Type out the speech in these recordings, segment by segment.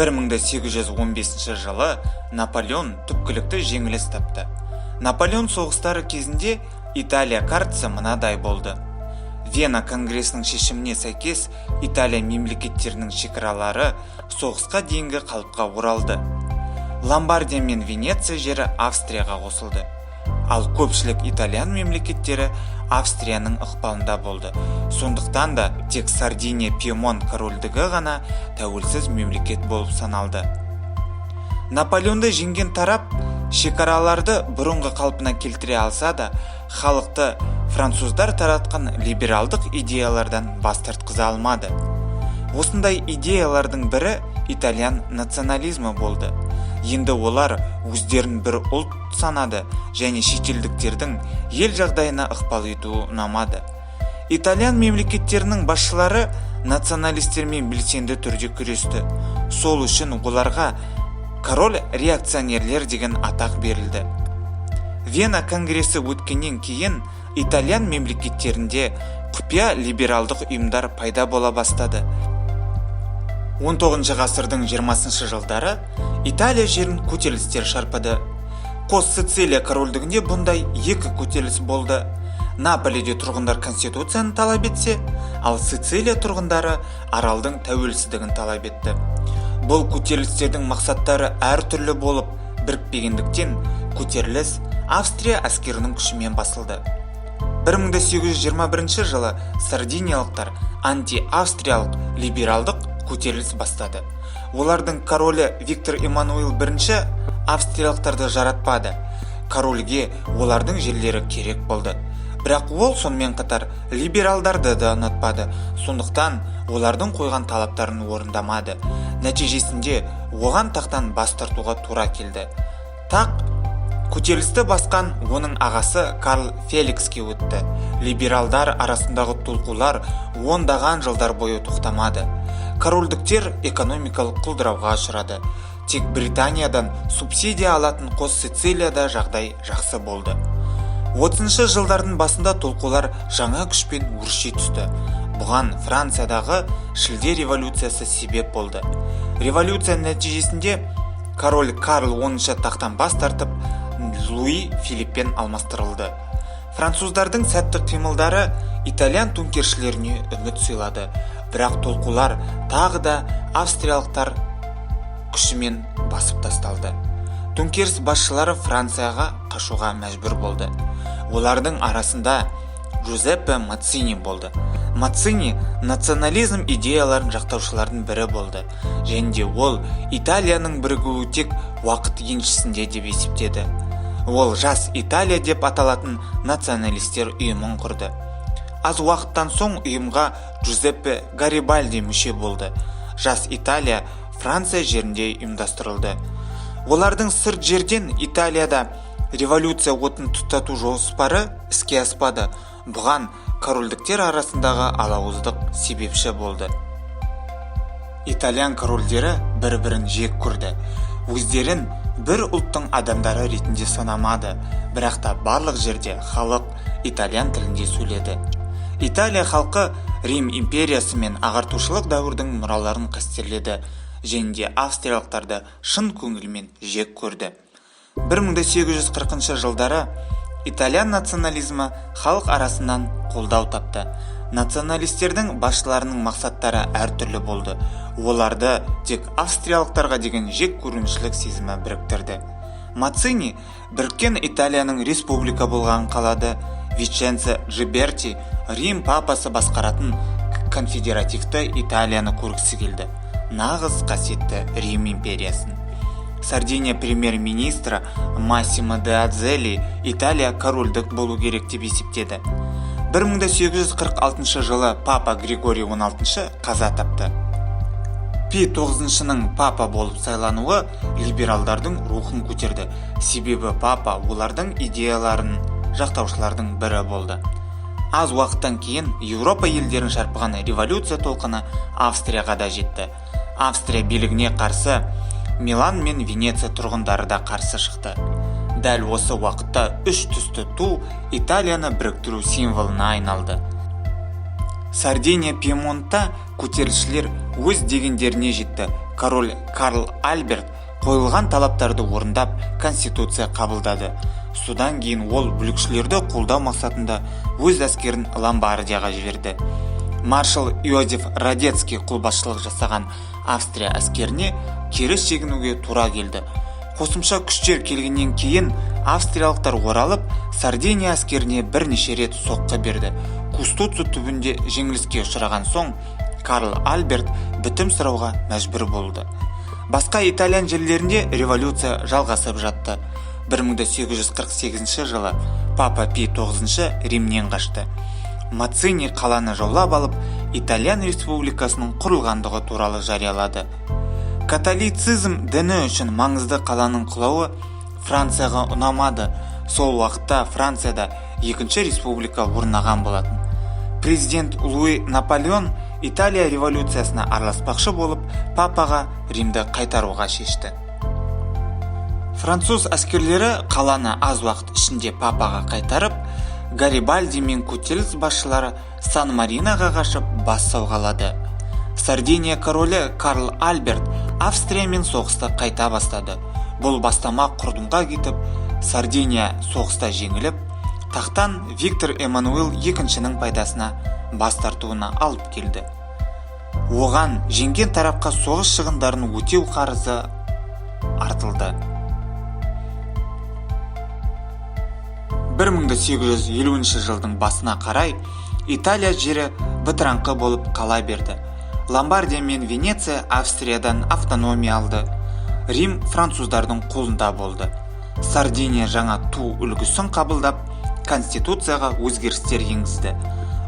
1815 жылы Наполеон түпкілікті жеңіліс тапты. Наполеон соғыстары кезінде Италия картасы мынадай болды. Вена конгресінің шешіміне сәйкес Италия мемлекеттерінің шекаралары соғысқа дейінгі қалыпқа оралды. Ломбардия мен Венеция жері Австрияға қосылды. Ал көпшілік итальян мемлекеттері Австрияның ықпалында болды. Сондықтан да тек Сардиния Пьемонт корольдігі ғана тәуелсіз мемлекет болып саналды. Наполеонды жеңген тарап шекараларды бұрынғы қалпына келтіре алса да, халықты француздар таратқан либералдық идеялардан бас тартқыза алмады. Осындай идеялардың бірі итальян национализмі болды. Енді олар өздерін бір ұлт санады және шетелдіктердің ел жағдайына ықпал етуі ұнамады. Итальян мемлекеттерінің басшылары националистермен белсенді түрде күресті. Сол үшін оларға король реакционерлер деген атақ берілді. Вена конгресі өткеннен кейін итальян мемлекеттерінде құпия либералдық ұйымдар пайда бола бастады. 19 ғасырдың 20 жылдары Италия жерін көтерілістер шарпыды. Қос Сицилия корольдігінде бұндай екі көтеріліс болды. Наполиде тұрғындар конституцияны талап етсе, ал Сицилия тұрғындары аралдың тәуелсіздігін талап етті. Бұл көтерілістердің мақсаттары әртүрлі болып, бірікпегендіктен көтеріліс Австрия әскерінің күшімен басылды. 1821 жылы сардиниялықтар анти-австриялық либералдық көтеріліс бастады. Олардың королі Виктор Эммануил I австриялықтарды жаратпады. Корольге олардың жерлері керек болды. Бірақ ол сонымен қатар либералдарды да ұнатпады. Сондықтан олардың қойған талаптарын орындамады. Нәтижесінде оған тақтан бас тартуға тура келді. Тақ көтерілісті басқан оның ағасы Карл Феликске өтті. Либералдар арасындағы толқулар ондаған жылдар бойы тоқтамады. Корольдіктер экономикалық құлдырауға ұшырады. Тек Британиядан субсидия алатын қос Сицилияда жағдай жақсы болды. 30 жылдардың басында толқулар жаңа күшпен өрши түсті. Бұған Франциядағы шілде революциясы себеп болды. Революция нәтижесінде король Карл 10 тақтан бас тартып, Луи Филиппен алмастырылды. Француздардың сәтті қимылдары итальян төңкершілеріне үміт сыйлады. Бірақ толқулар тағы да австриялықтар күшімен басып тасталды. Төңкеріс басшылары Францияға қашуға мәжбүр болды. Олардың арасында Джузеппе Маццини болды. Маццини национализм идеяларын жақтаушылардың бірі болды. Және де ол Италияның бірігуі тек уақыт еншісінде деп есептеді. Ол жас Италия деп аталатын националистер ұйымын құрды. Аз уақыттан соң ұйымға Джузеппе Гарибальди мүше болды. Жас Италия Франция жерінде ұйымдастырылды. Олардың сырт жерден Италияда революция отын тұтату жоспары іске аспады. Бұған корольдіктер арасындағы алауыздық себепші болды. Итальян корольдері бір-бірін жек көрді. Өздерін бір ұлттың адамдары ретінде санамады. Бірақ та барлық жерде халық итальян тілінде сөйледі. Италия халқы Рим империясы мен ағартушылық дәуірдің мұраларын қастерледі. Және де австриялықтарды шын көңілмен жек көрді. 1840 жылдары итальян национализмі халық арасынан қолдау тапты. Националистердің басшыларының мақсаттары әртүрлі болды. Оларды тек австриялықтарға деген жек көрушілік сезімі біріктірді. Маццини біріккен Италияның республика болған қалады. Виченце Джиберти Рим папасы басқаратын конфедеративті Италияны көргісі келді. Нағыз қасиетті Рим империясын. Сардиния премьер-министрі Массимо де Адзели Италия корольдік болу керек деп есептеді. 1846 жылы папа Григорий 16 қаза тапты. Пи 9-ның папа болып сайлануы либералдардың рухын көтерді. Себебі папа олардың идеяларын жақтаушылардың бірі болды. Аз уақыттан кейін Еуропа елдерін шарпыған революция толқыны Австрияға да жетті. Австрия билігіне қарсы Милан мен Венеция тұрғындары да қарсы шықты. Дәл осы уақытта үш түсті ту Италияны біріктіру символына айналды. Сардиния Пьемонтта көтерілісшілер өз дегендеріне жетті. Король Карл Альберт қойылған талаптарды орындап, конституция қабылдады. Содан кейін ол бүлікшілерді қолдау мақсатында өз әскерін Ломбардияға жіберді. Маршал Иозеф Радецкий қолбасшылық жасаған Австрия әскеріне кері шегінуге тура келді. Қосымша күштер келгеннен кейін австриялықтар оралып, Сардиния әскеріне бірнеше рет соққы берді. Кустуцу түбінде жеңіліске ұшыраған соң, Карл Альберт бітім сұрауға мәжбүр болды. Басқа итальян жерлерінде революция жалғасып жатты. 1848 жылы Папа Пий IX Римнен қашты. Мацини қаланы жаулап алып, Итальян республикасының құрылғандығы туралы жариялады. Католицизм діні үшін маңызды қаланың құлауы Францияға ұнамады. Сол уақытта Францияда екінші республика орнаған болатын. Президент Луи Наполеон Италия революциясына араласпақшы болып, папаға Римді қайтаруға шешті. Француз әскерлері қаланы аз уақыт ішінде папаға қайтарып, Гарибальди мен көтеріліс басшылары Сан-Мариноға қашып бас сауғалады. Сардиния королі Карл Альберт Австриямен соғысты қайта бастады. Бұл бастама құрдымға кетіп, Сардиния соғыста жеңіліп, тақтан Виктор Эммануил II пайдасына бас тартуына алып келді. Оған жеңген тарапқа соғыс шығындарын өтеу қарызы артылды. 1850 жылдың басына қарай Италия жері бытыраңқы болып қала берді. Ломбардия мен Венеция Австриядан автономия алды. Рим француздардың қолында болды. Сардиния жаңа ту үлгісін қабылдап, конституцияға өзгерістер енгізді.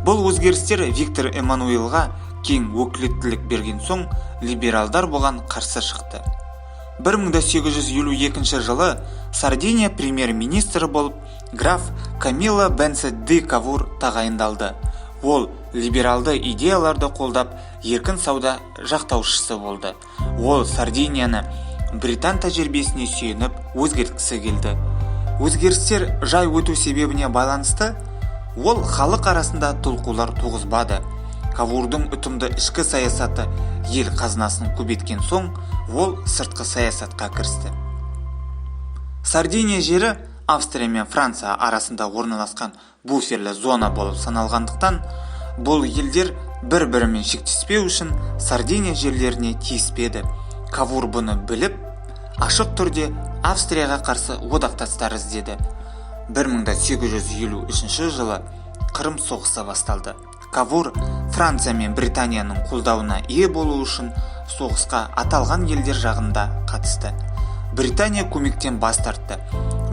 Бұл өзгерістер Виктор Эммануилға кең өкілеттілік берген соң, либералдар бұған қарсы шықты. 1852 жылы Сардиния премьер-министрі болып граф Камило Бенсе де Кавур тағайындалды. Ол либералды идеяларды қолдап, еркін сауда жақтаушысы болды. Ол Сардинияны Британ тәжірибесіне сүйеніп өзгерткісі келді. Өзгерістер жай өту себебіне байланысты, ол халық арасында толқулар туғызбады. Кавурдың үтімді ішкі саясаты ел қазынасын көбейткен соң, ол сыртқы саясатқа кірісті. Сардиния жері Австрия мен Франция арасында орналасқан буферлі зона болып саналғандықтан, бұл елдер бір-бірімен шектеспеу үшін Сардиния жерлеріне тиіспеді. Кавур бұны біліп, ашық түрде Австрияға қарсы одақтастар іздеді. 1853 жылы Қырым соғысы басталды. Кавур Франция мен Британияның қолдауына ие болу үшін соғысқа аталған елдер жағында қатысты. Британия көмектен бас тартты,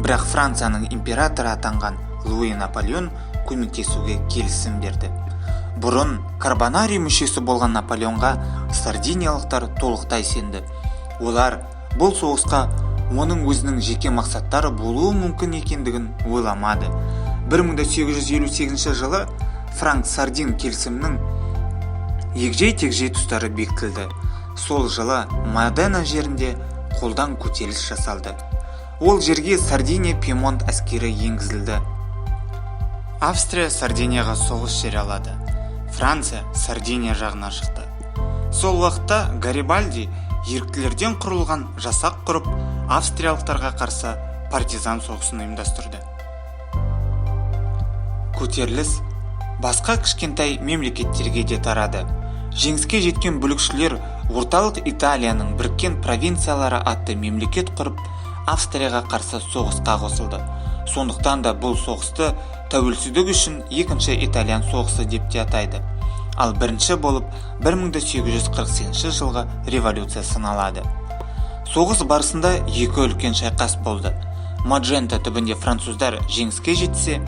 бірақ Францияның императоры атанған Луи Наполеон көмектесуге келісім берді. Бұрын Карбонари мүшесі болған Наполеонға сардиниялықтар толықтай сенді. Олар бұл соғысқа оның өзінің жеке мақсаттары болуы мүмкін екендігін ойламады. 1858 жылы Франк-Сардин келісімнің егжей-тегжей тұстары бекітілді. Сол жылы Модена жерінде қолдан көтеріліс жасалды. Ол жерге Сардиния Пьемонт әскері енгізілді. Австрия Сардинияға соғыс жариялады. Франция Сардиния жағына шықты. Сол уақытта Гарибальди еріктілерден құрылған жасақ құрып, австриялықтарға қарсы партизан соғысын ұйымдастырды. Көтеріліс басқа кішкентай мемлекеттерге де тарады. Жеңіске жеткен бүлікшілер орталық Италияның біріккен провинциялары атты мемлекет құрып, Австрияға қарсы соғысқа қосылды. Сондықтан да бұл соғысты тәуелсіздік үшін екінші итальян соғысы деп те атайды. Ал бірінші болып 1848 жылғы революция саналады. Соғыс барысында екі үлкен шайқас болды. Маджента түбінде француздар жеңіске жетсе,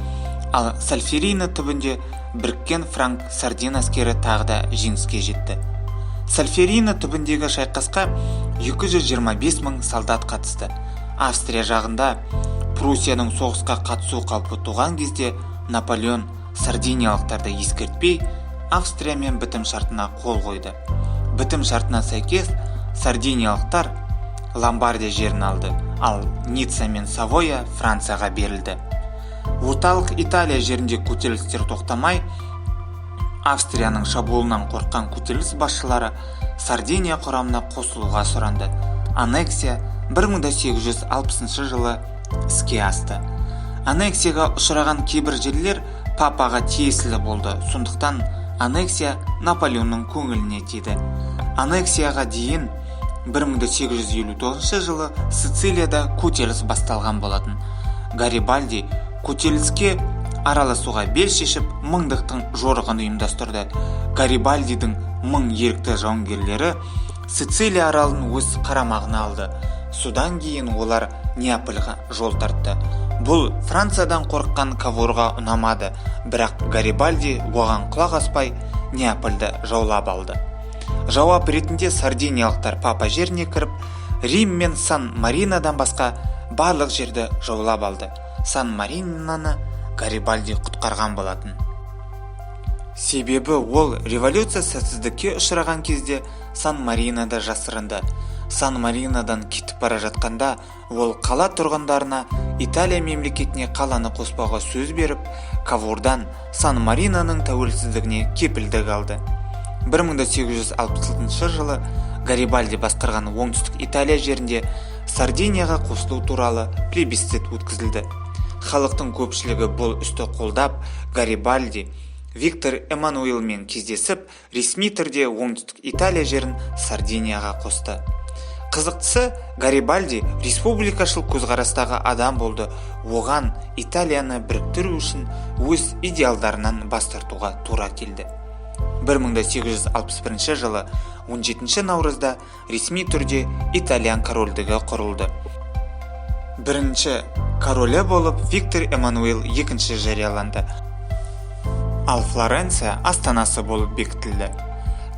ал Сальферино түбінде біріккен Франк-Сардин әскері тағы да жеңіске жетті. Сальферино түбіндегі шайқасқа 225 мың солдат қатысты. Австрия жағында Пруссияның соғысқа қатысу қаупі туған кезде Наполеон сардиниялықтарды ескертпей, Австриямен бітім шартына қол қойды. Бітім шартына сәйкес сардиниялықтар Ломбардия жерін алды, ал Ницца мен Савойя Францияға берілді. Орталық Италия жерінде көтерілістер тоқтамай, Австрияның шабуылынан қорыққан көтеріліс басшылары Сардиния құрамына қосылуға сұранды. Аннексия 1860 жылы іске асты. Аннексияға ұшыраған кейбір жерлер папаға тиесілі болды, сондықтан аннексия Наполеонның көңіліне тиді. Аннексияға дейін 1859 жылы Сицилияда көтеріліс басталған болатын. Гарибальди көтеріліске араласуға бел шешіп, мыңдықтың жорығын ұйымдастырды. Гарибальдидің 1000 ерікті жауынгерлері Сицилия аралын өз қарамағына алды. Содан кейін олар Неапольға жол тартты. Бұл Франциядан қорыққан Каворға ұнамады, бірақ Гарибальди оған құлақ аспай Неапольді жаулап алды. Жауап ретінде сардиниялықтар папа жеріне кіріп, Рим мен Сан-Маринодан басқа барлық жерді жаулап алды. Сан-Мариноны Гарибальди құтқарған болатын. Себебі ол революция сәтсіздікке ұшыраған кезде Сан-Маринода жасырынды. Сан-Маринодан кетіп бара жатқанда ол қала тұрғындарына Италия мемлекетіне қаланы қоспауға сөз беріп, Кавордан Сан-Мариноның тәуелсіздігіне кепілдік алды. 1866 жылы Гарибальди басқарған оңтүстік Италия жерінде Сардинияға қосылу туралы плебисцит өткізілді. Халықтың көпшілігі бұл істі қолдап, Гарибальди Виктор Эммануилмен кездесіп, ресми түрде оңтүстік Италия жерін Сардинияға қосты. Қызықтысы, Гарибальди республикашыл көзқарастағы адам болды. Оған Италияны біріктіру үшін өз идеалдарынан бас тартуға тура келді. 1861 жылы 17 наурызда ресми түрде Италиян корольдігі құрылды. Бірінші королі болып Виктор Эммануил екінші жарияланды. Ал Флоренция астанасы болып бекітілді.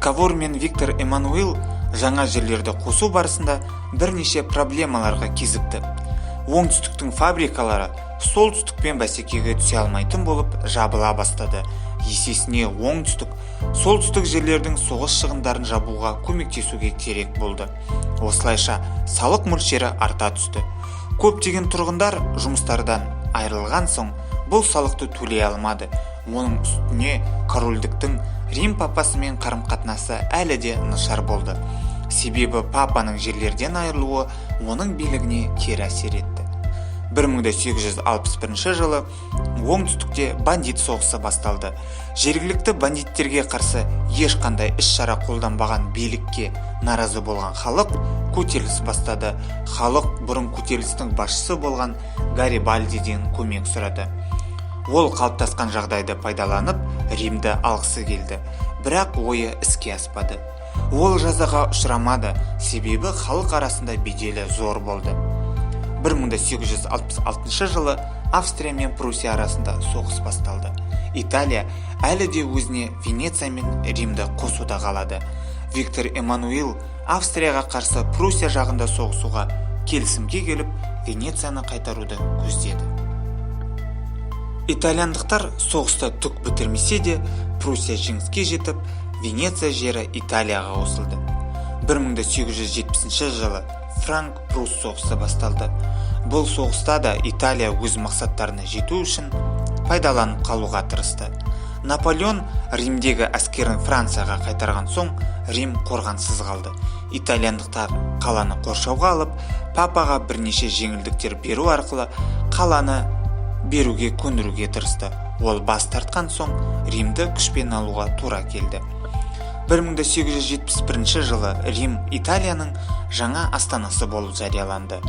Кавор мен Виктор Эммануил жаңа жерлерді қосу барысында бірнеше проблемаларға кезікті. Оңтүстіктің фабрикалары солтүстікпен бәсекеге түсе алмайтын болып жабыла бастады. Есесіне солтүстік жерлердің соғыс шығындарын жабуға көмектесуге керек болды. Осылайша салық мөлшері арта түсті. Көптеген тұрғындар жұмыстардан айырылған соң бұл салықты төлей алмады. Оның үстіне корольдіктің Рим папасымен қарым-қатынасы әлі де нашар болды. Себебі папаның жерлерден айырылуы оның билігіне кері әсер етті. 1861 жылы оңтүстікте бандит соғысы басталды. Жергілікті бандиттерге қарсы ешқандай іс-шара қолданбаған билікке наразы болған халық көтеріліс бастады. Халық бұрын көтерілістің басшысы болған Гарибальдиден көмек сұрады. Ол қалыптасқан жағдайды пайдаланып, Римді алғысы келді, бірақ ойы іске аспады. Ол жазаға ұшырамады, себебі халық арасында беделі зор болды. 1866 жылы Австрия мен Пруссия арасында соғыс басталды. Италия әлі де өзіне Венеция мен Римді қосуда қалады. Виктор Эммануил Австрияға қарсы Пруссия жағында соғысуға келісімге келіп, Венецияны қайтаруды көздеді. Итальяндықтар соғыста түк бітірмесе де, Пруссия жеңіске жетіп, Венеция жері Италияға қосылды. 1870 жылы Франк-Прусс соғысы басталды. Бұл соғыста да Италия өз мақсаттарына жету үшін пайдаланып қалуға тырысты. Наполеон Римдегі әскерін Францияға қайтарған соң, Рим қорғансыз қалды. Итальяндықтар қаланы қоршауға алып, папаға бірнеше жеңілдіктер беру арқылы қаланы беруге көндіруге тырысты. Ол бас тартқан соң, Римді күшпен алуға тура келді. 1871 жылы Рим Италияның жаңа астанасы болып жарияланды.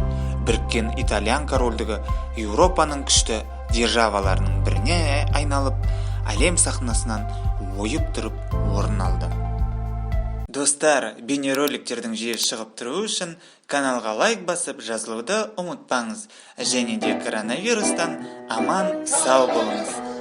Біріккен Итальян корольдігі Еуропаның күшті державаларының біріне айналып, әлем сахнасынан ойып тұрып орын алды. Достар, бейнероликтердің жиі шығып тұруы үшін каналға лайк басып жазылуды ұмытпаңыз. Және де коронавирустан аман сау болыңыз.